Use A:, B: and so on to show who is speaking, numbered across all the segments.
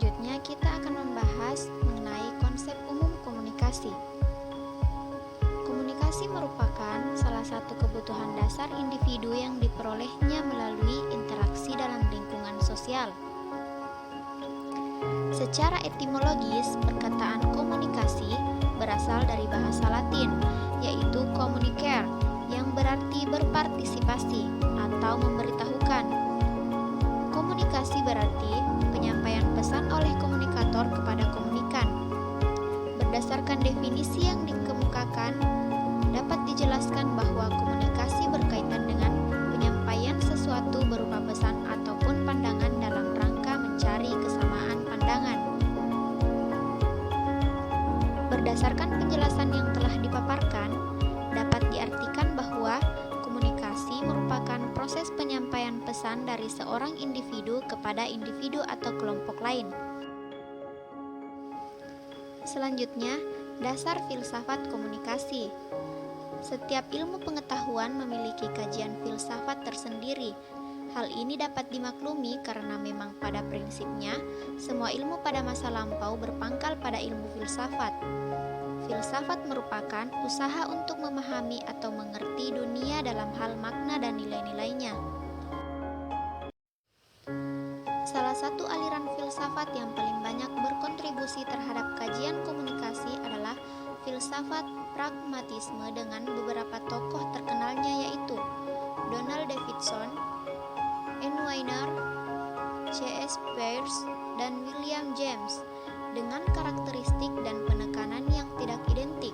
A: Selanjutnya kita akan membahas mengenai konsep umum komunikasi. Komunikasi merupakan salah satu kebutuhan dasar individu yang diperolehnya melalui interaksi dalam lingkungan sosial. Secara etimologis, perkataan komunikasi berasal dari bahasa Latin, yaitu communicare, yang berarti berpartisipasi atau memberitahukan. Komunikasi berarti penyampaian pesan oleh komunikator kepada komunikan. Berdasarkan definisi yang dikemukakan, dapat dijelaskan bahwa komunikasi berkaitan dengan penyampaian sesuatu berupa pesan ataupun pandangan dalam rangka mencari kesamaan pandangan. Berdasarkan penjelasan yang telah dipaparkan, dapat diartikan bahwa komunikasi merupakan proses penyampaian pesan dari seorang individu kepada individu atau kelompok lain. Selanjutnya, dasar filsafat komunikasi. Setiap ilmu pengetahuan memiliki kajian filsafat tersendiri. Hal ini dapat dimaklumi karena memang pada prinsipnya, semua ilmu pada masa lampau berpangkal pada ilmu filsafat. Filsafat merupakan usaha untuk memahami atau mengerti dunia dalam hal makna dan nilai-nilainya. Salah satu aliran filsafat yang paling banyak berkontribusi terhadap kajian komunikasi adalah filsafat pragmatisme dengan beberapa tokoh terkenalnya yaitu Donald Davidson, N. Weiner, C.S. Peirce, dan William James dengan karakteristik dan penekanan yang tidak identik.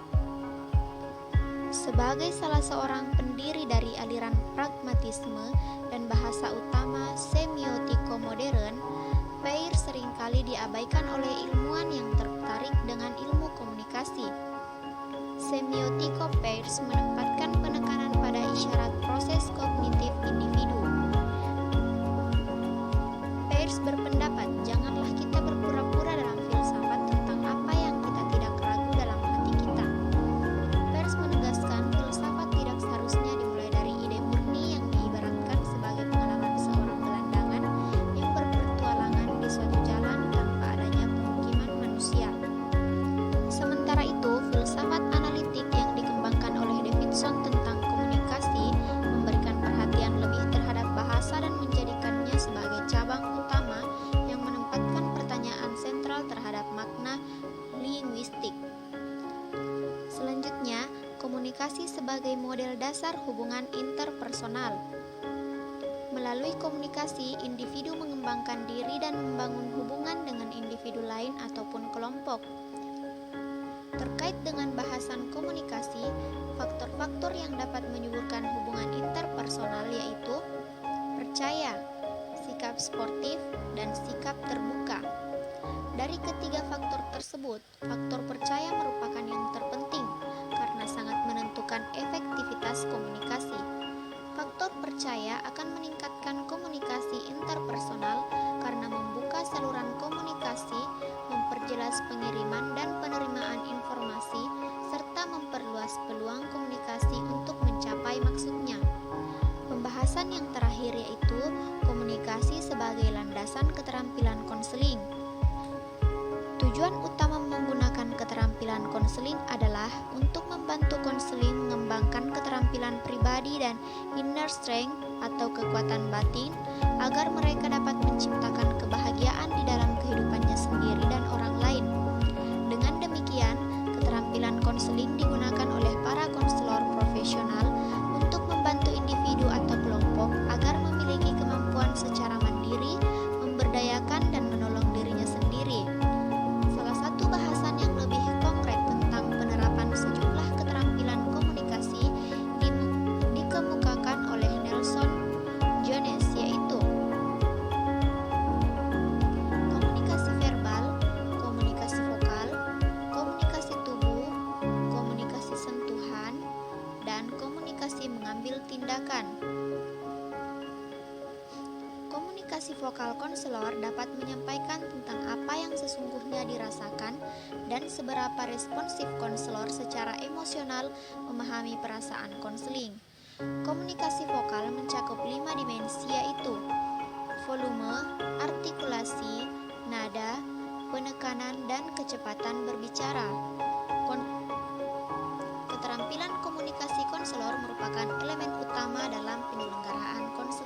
A: Sebagai salah seorang pendiri dari aliran pragmatisme dan bahasa utama semiotiko modern, Peirce seringkali diabaikan oleh ilmuwan yang tertarik dengan ilmu komunikasi. Semiotiko Peirce menempatkan penekanan pada isyarat proses kognitif individu. Peirce berpendapat, janganlah kita berpura-pura dalam filsafat tentang apa yang kita tidak ragu dalam hati kita. Peirce menegaskan filsafat tidak seharusnya dimulai dari ide murni yang diibaratkan sebagai pengalaman seorang gelandangan yang berpetualangan di suatu jalan tanpa adanya pemukiman manusia. Sementara itu, filsafat analitik yang dikembangkan oleh Davidson tentang komunikasi memberikan perhatian lebih terhadap bahasa dan menjadikannya sebagai cabang utama yang menempatkan pertanyaan sentral terhadap makna linguistik. Selanjutnya, komunikasi sebagai model dasar hubungan interpersonal. Melalui komunikasi, individu mengembangkan diri dan membangun hubungan dengan individu lain ataupun kelompok. Terkait dengan bahasan komunikasi, faktor-faktor yang dapat menyuburkan hubungan interpersonal yaitu percaya, sikap sportif, dan sikap terbuka. Dari ketiga faktor tersebut, faktor percaya merupakan yang terpenting karena sangat menentukan efektivitas komunikasi. Faktor percaya akan meningkatkan komunikasi interpersonal karena membuka saluran komunikasi, memperjelas pengiriman dan penerimaan informasi, serta memperluas peluang komunikasi untuk mencapai maksudnya. Pembahasan yang terakhir yaitu komunikasi sebagai landasan keterampilan konseling. Tujuan utama menggunakan keterampilan konseling adalah untuk membantu konseling mengembangkan keterampilan pribadi dan inner strength atau kekuatan batin agar mereka dapat menciptakan kebahagiaan di dalam kehidupannya sendiri dan orang lain. Dengan demikian, keterampilan konseling digunakan oleh para konselor profesional untuk membantu individu atau kelompok agar memiliki kemampuan secara mandiri, memberdayakan dan menolong dirinya sendiri. Salah satu bahasan yang lebih konkret tentang penerapan sejumlah keterampilan komunikasi dikemukakan oleh Nelson Jones yaitu komunikasi verbal, komunikasi vokal, komunikasi tubuh, komunikasi sentuhan, dan komunikasi mengambil tindakan. Komunikasi vokal konselor dapat menyampaikan tentang apa yang sesungguhnya dirasakan dan seberapa responsif konselor secara emosional memahami perasaan konseling. Komunikasi vokal mencakup 5 dimensi yaitu volume, artikulasi, nada, penekanan, dan kecepatan berbicara. Keterampilan komunikasi konselor merupakan elemen utama dalam penyelenggaraan konseling.